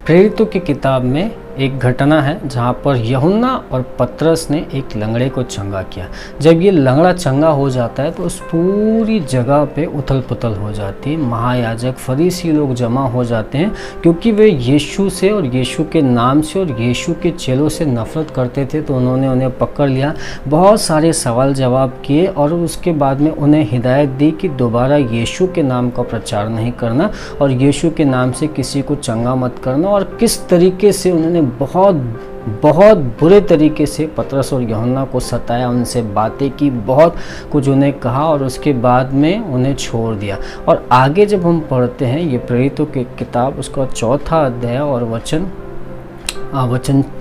प्रेरितों की किताब में एक घटना है जहाँ पर यूहन्ना और पतरस ने एक लंगड़े को चंगा किया। जब ये लंगड़ा चंगा हो जाता है तो उस पूरी जगह पे उथल पुथल हो जाती है। महायाजक फरीसी लोग जमा हो जाते हैं क्योंकि वे यीशु से और यीशु के नाम से और यीशु के चेलों से नफरत करते थे। तो उन्होंने उन्हें पकड़ लिया, बहुत सारे सवाल जवाब किए और उसके बाद में उन्हें हिदायत दी कि दोबारा यीशु के नाम का प्रचार नहीं करना और यीशु के नाम से किसी को चंगा मत करना। और किस तरीके से उन्होंने बहुत बुरे तरीके से पतरस और यूहन्ना को सताया, उनसे बातें की, बहुत कुछ उन्हें कहा और उसके बाद में उन्हें छोड़ दिया। और आगे जब हम पढ़ते हैं ये प्रेरितों की किताब उसका 4था अध्याय और वचन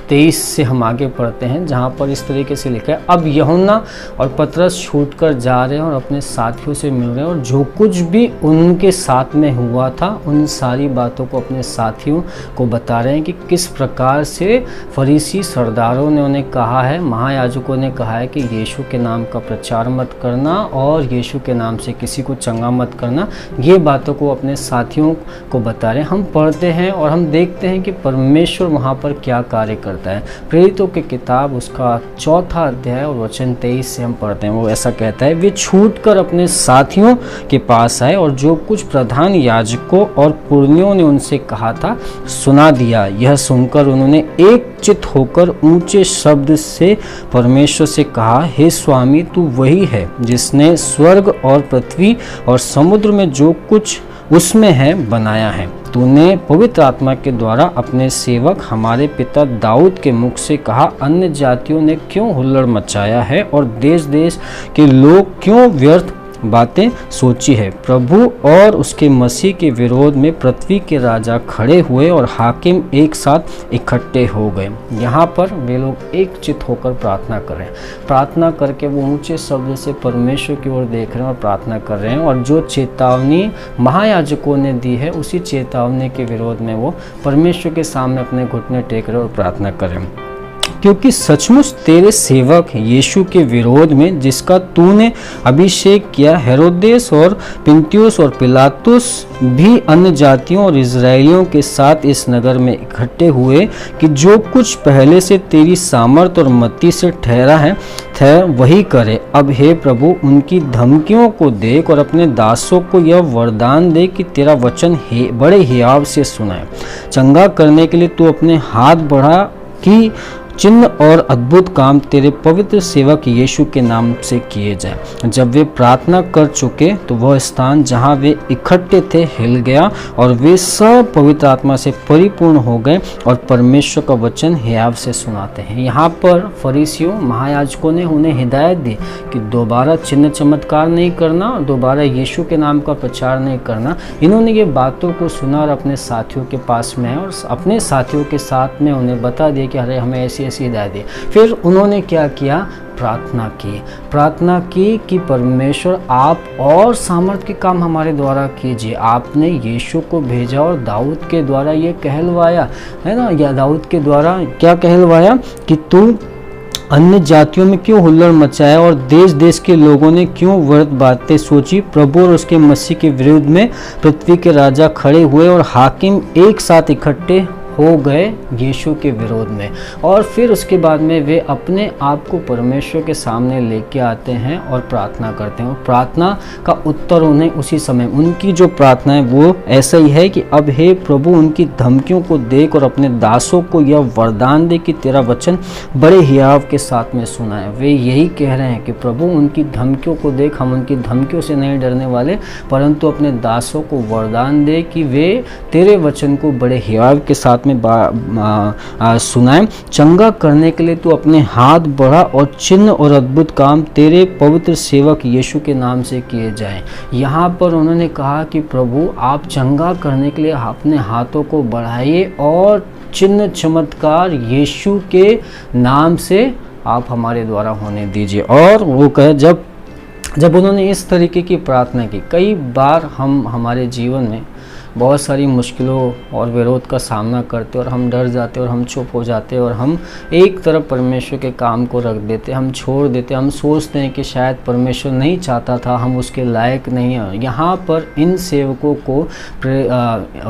23 से हम आगे पढ़ते हैं जहाँ पर इस तरीके से लिखा है, अब यूहन्ना और पतरस छूटकर जा रहे हैं और अपने साथियों से मिल रहे हैं और जो कुछ भी उनके साथ में हुआ था उन सारी बातों को अपने साथियों को बता रहे हैं कि किस प्रकार से फरीसी सरदारों ने उन्हें कहा है, महायाजकों ने कहा है कि यीशु के नाम का प्रचार मत करना और यीशु के नाम से किसी को चंगा मत करना। ये बातों को अपने साथियों को बता रहे हैं। हम पढ़ते हैं और हम देखते हैं कि परमेश्वर वहाँ पर क्या कार्य करता है। प्रेरितों की किताब उसका 4था अध्याय और वचन 23 से हम पढ़ते हैं। वो ऐसा कहता है, वे छूटकर अपने साथियों के पास आए और जो कुछ प्रधान याजकों और पुरनियों ने उनसे कहा था सुना दिया। यह सुनकर उन्होंने एक चित होकर ऊंचे शब्द से परमेश्वर से कहा, हे स्वामी, तू वही है जिसने स्वर्ग और पृथ्वी और समुद्र में जो कुछ उसमें है बनाया है। तूने पवित्र आत्मा के द्वारा अपने सेवक हमारे पिता दाऊद के मुख से कहा, अन्य जातियों ने क्यों हुल्लड़ मचाया है और देश देश के लोग क्यों व्यर्थ बातें सोची है। प्रभु और उसके मसीह के विरोध में पृथ्वी के राजा खड़े हुए और हाकिम एक साथ इकट्ठे हो गए। यहाँ पर वे लोग एक चित होकर प्रार्थना कर रहे हैं। प्रार्थना करके वो ऊंचे शब्द से परमेश्वर की ओर देख रहे हैं और प्रार्थना कर रहे हैं और जो चेतावनी महायाजकों ने दी है उसी चेतावनी के विरोध में वो परमेश्वर के सामने अपने घुटने टेक रहे और प्रार्थना कर रहे हैं। क्योंकि सचमुच तेरे सेवक यीशु के विरोध में जिसका तूने अभिषेक किया, हेरोदेस और पिन्तियुस और पिलातुस भी अन्य जातियों और इजराइलियों के साथ इस नगर में इकट्ठे हुए कि जो कुछ पहले से तेरी सामर्थ और मति से ठहरा है वही करे। अब हे प्रभु, उनकी धमकियों को देख और अपने दासों को यह वरदान दे कि तेरा वचन बड़े हियाव से सुनाए। चंगा करने के लिए तू अपने हाथ बढ़ा कि चिन्ह और अद्भुत काम तेरे पवित्र सेवक यीशु के नाम से किए जाए। जब वे प्रार्थना कर चुके तो वह स्थान जहां वे इकट्ठे थे हिल गया और वे सब पवित्र आत्मा से परिपूर्ण हो गए और परमेश्वर का वचन हियाव से सुनाते हैं। यहाँ पर फरीसियों महायाजकों ने उन्हें हिदायत दी कि दोबारा चिन्ह चमत्कार नहीं करना, दोबारा यीशु के नाम का प्रचार नहीं करना। इन्होंने ये बातों को सुना और अपने साथियों के पास में है और अपने साथियों के साथ में उन्हें बता दिया कि अरे हमें ऐसी हिदायत दी। फिर उन्होंने क्या किया? प्रार्थना की कि परमेश्वर आप और सामर्थ के काम हमारे द्वारा कीजिए। आपने यीशु को भेजा और दाऊद के द्वारा ये कहलवाया है ना, या दाऊद के द्वारा क्या कहलवाया कि तू अन्य जातियों में क्यों हुल्लड़ मचाया और देश देश के लोगों ने क्यों व्यर्थ बातें सोची। प्रभु और उसके मसीह के विरुद्ध में पृथ्वी के राजा खड़े हुए और हाकिम एक साथ इकट्ठे हो गए यीशु के विरोध में। और फिर उसके बाद में वे अपने आप को परमेश्वर के सामने लेके आते हैं और प्रार्थना करते हैं और प्रार्थना का उत्तर उन्हें उसी समय, उनकी जो प्रार्थना है वो ऐसा ही है कि अब हे प्रभु, उनकी धमकियों को देख और अपने दासों को यह वरदान दे कि तेरा वचन बड़े हियाव के साथ में सुना है। वे यही कह रहे हैं कि प्रभु, उनकी धमकियों को देख, हम उनकी धमकियों से नहीं डरने वाले, परंतु अपने दासों को वरदान दे कि वे तेरे वचन को बड़े हियाव के साथ में सुनाए। चंगा करने के लिए तू अपने हाथ बढ़ा और चिन्ह और अद्भुत काम तेरे पवित्र सेवक यीशु के नाम से किए जाएं। यहाँ पर उन्होंने कहा कि प्रभु, आप चंगा करने के लिए अपने हाथों को बढ़ाइए और चिन्ह चमत्कार यीशु के नाम से आप हमारे द्वारा होने दीजिए। और वो कहे जब उन्होंने इस तरीके की प्रार्थना की, कई बार हम हमारे जीवन में बहुत सारी मुश्किलों और विरोध का सामना करते और हम डर जाते और हम चुप हो जाते और हम एक तरफ परमेश्वर के काम को रख देते, हम छोड़ देते, हम सोचते हैं कि शायद परमेश्वर नहीं चाहता था, हम उसके लायक नहीं हैं। यहाँ पर इन सेवकों को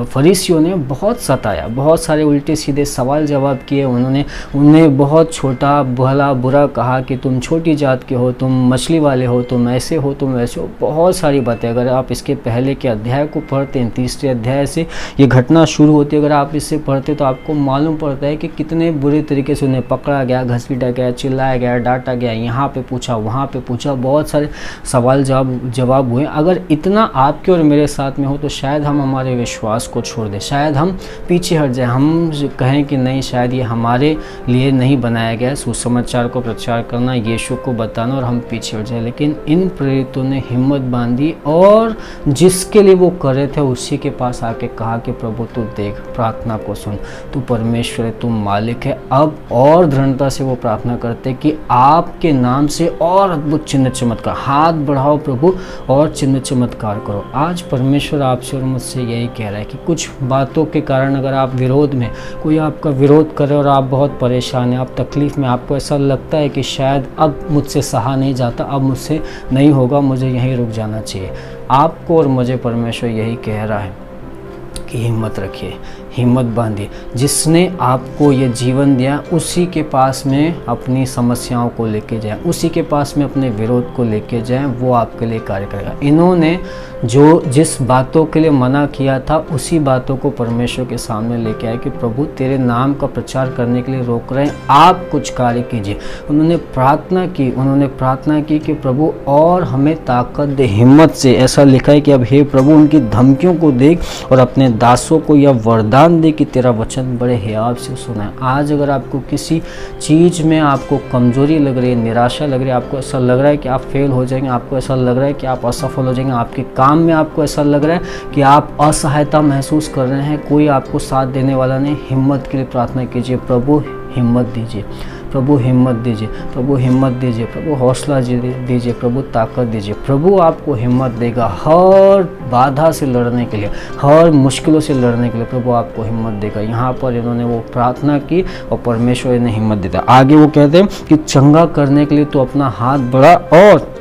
फरीसियों ने बहुत सताया, बहुत सारे उल्टे सीधे सवाल जवाब किए। उन्होंने उन्हें बहुत छोटा भला बुरा कहा कि तुम छोटी जात के हो, तुम मछली वाले हो, तुम ऐसे हो, तुम वैसे हो, बहुत सारी बातें। अगर आप इसके पहले के अध्याय को पढ़ते हैं, 3रे अध्याय से ये घटना शुरू होती है, अगर आप इससे पढ़ते तो आपको मालूम पड़ता है कि कितने बुरे तरीके से उन्हें पकड़ा गया, घसीटा गया, चिल्लाया गया, डांटा गया, यहाँ पे पूछा, वहाँ पे पूछा, बहुत सारे सवाल जवाब हुए। अगर इतना आपके और मेरे साथ में हो तो शायद हम हमारे विश्वास को छोड़ दें, शायद हम पीछे हट जाएं, हम कहें कि नहीं, शायद ये हमारे लिए नहीं बनाया गया सुसमाचार को प्रचार करना, यीशु को बताना, और हम पीछे हट जाए। लेकिन इन प्रेरितों ने हिम्मत बांधी और जिसके लिए वो कर रहे थे उसी के पास आके कहा कि प्रभु तू देख, प्रार्थना को सुन, तू परमेश्वर है, तू मालिक है। अब और दृढ़ता से वो प्रार्थना करते कि आपके नाम से और अद्भुत चिन्ह चमत्कार, हाथ बढ़ाओ प्रभु और चिन्ह चमत्कार करो। आज परमेश्वर आपसे और मुझसे यही कह रहा है कि कुछ बातों के कारण अगर आप विरोध में, कोई आपका विरोध करे और आप बहुत परेशान हैं, आप तकलीफ़ में, आपको ऐसा लगता है कि शायद अब मुझसे सहा नहीं जाता, अब मुझसे नहीं होगा, मुझे यहीं रुक जाना चाहिए, आपको और मुझे परमेश्वर यही कह रहा है कि हिम्मत रखिए, हिम्मत बांधिए। जिसने आपको ये जीवन दिया उसी के पास में अपनी समस्याओं को लेके जाएं, उसी के पास में अपने विरोध को लेके जाएं, वो आपके लिए कार्य करेगा। इन्होंने जो जिस बातों के लिए मना किया था उसी बातों को परमेश्वर के सामने लेके आए कि प्रभु तेरे नाम का प्रचार करने के लिए रोक रहे हैं, आप कुछ कार्य कीजिए। उन्होंने प्रार्थना की कि प्रभु और हमें ताकत दे, हिम्मत से। ऐसा लिखा है कि अब हे प्रभु उनकी धमकियों को देख और अपने दासों को यह वरदान दे कि तेरा वचन बड़े हियाव से सुना है। आज अगर आपको किसी चीज़ में आपको कमजोरी लग रही है, निराशा लग रही है, आपको ऐसा लग रहा है कि आप फेल हो जाएंगे, आपको ऐसा लग रहा है कि आप असफल हो जाएंगे, आपके काम में आपको ऐसा लग रहा है कि आप असहायता महसूस कर रहे हैं, कोई आपको साथ देने वाला नहीं, हिम्मत के लिए प्रार्थना कीजिए, प्रभु हिम्मत दीजिए, प्रभु हिम्मत दीजिए, प्रभु हिम्मत दीजिए, प्रभु हौसला दीजिए, प्रभु ताकत दीजिए। प्रभु आपको हिम्मत देगा हर बाधा से लड़ने के लिए, हर मुश्किलों से लड़ने के लिए प्रभु आपको हिम्मत देगा। यहाँ पर इन्होंने वो प्रार्थना की और परमेश्वर इन्हें हिम्मत देता। आगे वो कहते हैं कि चंगा करने के लिए तो अपना हाथ बढ़ा और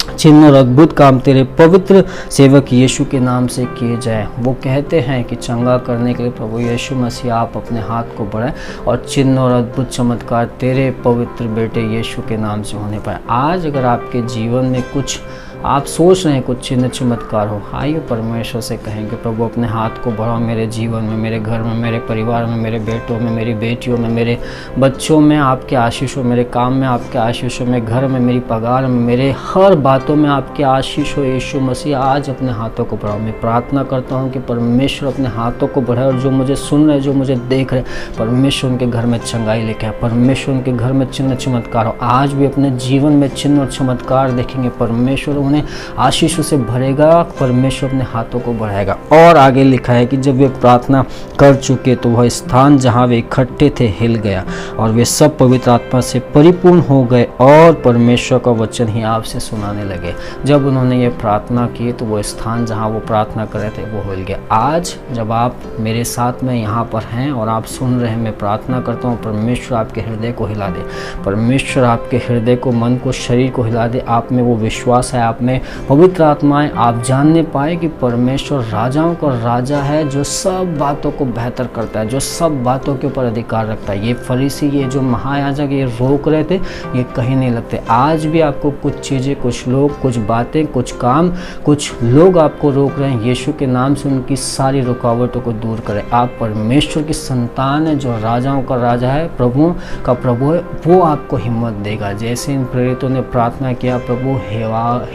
चिन्ह और अद्भुत काम तेरे पवित्र सेवक यीशु के नाम से किए जाए। वो कहते हैं कि चंगा करने के लिए प्रभु यीशु मसीह आप अपने हाथ को बढ़ाएं और चिन्ह और अद्भुत चमत्कार तेरे पवित्र बेटे यीशु के नाम से होने पाए। आज अगर आपके जीवन में कुछ आप सोच रहे हैं कुछ चिन्ह चमत्कार हो, आइए परमेश्वर से कहेंगे प्रभु अपने हाथ को बढ़ाओ मेरे जीवन में, मेरे घर में, मेरे परिवार में, मेरे बेटों में, मेरी बेटियों में, मेरे बच्चों में आपके आशीष हो, मेरे काम में आपके आशीष हो, मेरे घर में, मेरी पगार में, मेरे हर बातों में आपके आशीष हो। यीशु मसीह आज अपने हाथों को बढ़ाओ। मैं प्रार्थना करता हूँ कि परमेश्वर अपने हाथों को बढ़ाए और जो मुझे सुन रहे, जो मुझे देख रहे, परमेश्वर उनके घर में चंगाई लेके आए, परमेश्वर उनके घर में चिन्ह चमत्कार हो। आज भी अपने जीवन में चिन्ह और चमत्कार देखेंगे, परमेश्वर उन्हें आशीषों से भरेगा, परमेश्वर अपने हाथों को बढ़ाएगा। और आगे लिखा है कि जब वे प्रार्थना कर चुके तो वह स्थान जहां वे इकट्ठे थे हिल गया और वे सब पवित्र आत्मा से परिपूर्ण हो गए और परमेश्वर का वचन ही आपसे सुनाने लगे। जब उन्होंने ये प्रार्थना की तो वो स्थान जहां वो प्रार्थना कर रहे थे वो हिल गया। आज जब आप मेरे साथ में यहाँ पर हैं और आप सुन रहे हैं, मैं प्रार्थना करता हूँ परमेश्वर आपके हृदय को हिला दे, परमेश्वर आपके हृदय को, मन को, शरीर को हिला दे। आप में वो विश्वास है, आप में पवित्र आत्माएं, आप जानने पाए कि परमेश्वर राजाओं का राजा है जो सब बातों को बेहतर करता है, जो सब बातों के ऊपर अधिकार रखता है। ये फरीसी, ये जो महायाजक ये रोक रहे थे, ये कहीं नहीं लगते। आज भी आपको कुछ चीज़ें, कुछ लोग, कुछ बातें, कुछ काम, कुछ लोग आपको रोक रहे हैं। यीशु के नाम से उनकी सारी रुकावटों को दूर करें। आप परमेश्वर की संतान है जो राजाओं का राजा है, प्रभुओं का प्रभु है, वो आपको हिम्मत देगा। जैसे इन प्रेरितों ने प्रार्थना किया, प्रभु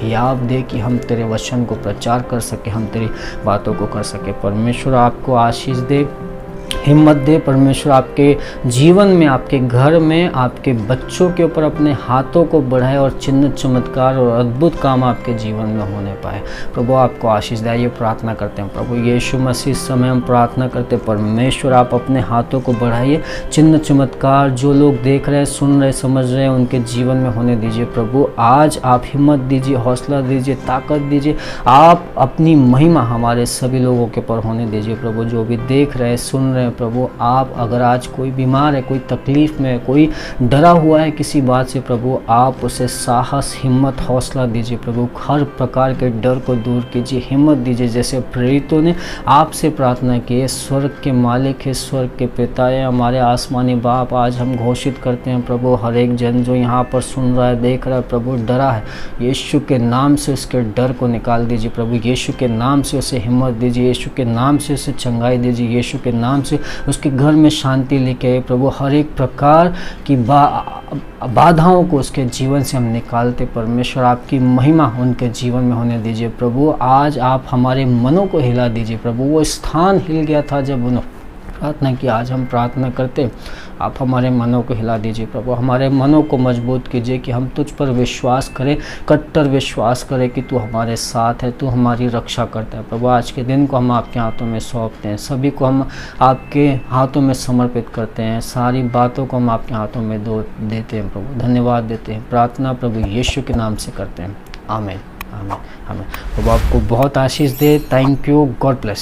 हियाव दे कि हम तेरे वचन को प्रचार कर सके, हम तेरी बातों को कर सके। परमेश्वर आपको आशीष दे, हिम्मत दे परमेश्वर, आपके जीवन में, आपके घर में, आपके बच्चों के ऊपर अपने हाथों को बढ़ाए और चिन्ह चमत्कार और अद्भुत काम आपके जीवन में होने पाए। प्रभु आपको आशीष दे। ये प्रार्थना करते हैं प्रभु यीशु मसीह, इस समय हम प्रार्थना करते हैं परमेश्वर, आप अपने हाथों को बढ़ाइए, चिन्ह चमत्कार जो लोग देख रहे हैं, सुन रहे, समझ रहे हैं, उनके जीवन में होने दीजिए। प्रभु आज आप हिम्मत दीजिए, हौसला दीजिए, ताकत दीजिए, आप अपनी महिमा हमारे सभी लोगों के ऊपर होने दीजिए। प्रभु जो भी देख रहे हैं, सुन रहे हैं, प्रभु आप, अगर आज कोई बीमार है, कोई तकलीफ में है, कोई डरा हुआ है किसी बात से, प्रभु आप उसे साहस, हिम्मत, हौसला दीजिए। प्रभु हर प्रकार के डर को दूर कीजिए, हिम्मत दीजिए। जैसे प्रेरितों ने आपसे प्रार्थना की है, स्वर्ग के मालिक है, स्वर्ग के पिता है, हमारे आसमानी बाप, आज हम घोषित करते हैं प्रभु हर एक जन जो यहाँ पर सुन रहा है, देख रहा है, प्रभु डरा है, यीशु के नाम से उसके डर को निकाल दीजिए। प्रभु यीशु के नाम से उसे हिम्मत दीजिए, यीशु के नाम से उसे चंगाई दीजिए, यीशु के नाम से उसके घर में शांति लेके आए। प्रभु हर एक प्रकार की बाधाओं को उसके जीवन से हम निकालते परमेश्वर, आपकी महिमा उनके जीवन में होने दीजिए। प्रभु आज आप हमारे मनों को हिला दीजिए। प्रभु वो स्थान हिल गया था जब उन्होंने प्रार्थना की, आज हम प्रार्थना करते आप हमारे मनों को हिला दीजिए। प्रभु हमारे मनों को मजबूत कीजिए कि हम तुझ पर विश्वास करें, कट्टर विश्वास करें कि तू हमारे साथ है, तू हमारी रक्षा करता है। प्रभु आज के दिन को हम आपके हाथों में सौंपते हैं, सभी को हम आपके हाथों में समर्पित करते हैं, सारी बातों को हम आपके हाथों में देते हैं। प्रभु धन्यवाद देते हैं। प्रार्थना प्रभु यीशु के नाम से करते हैं, आमीन, आमीन, आमीन। प्रभु आपको बहुत आशीष दे। Thank you, God bless.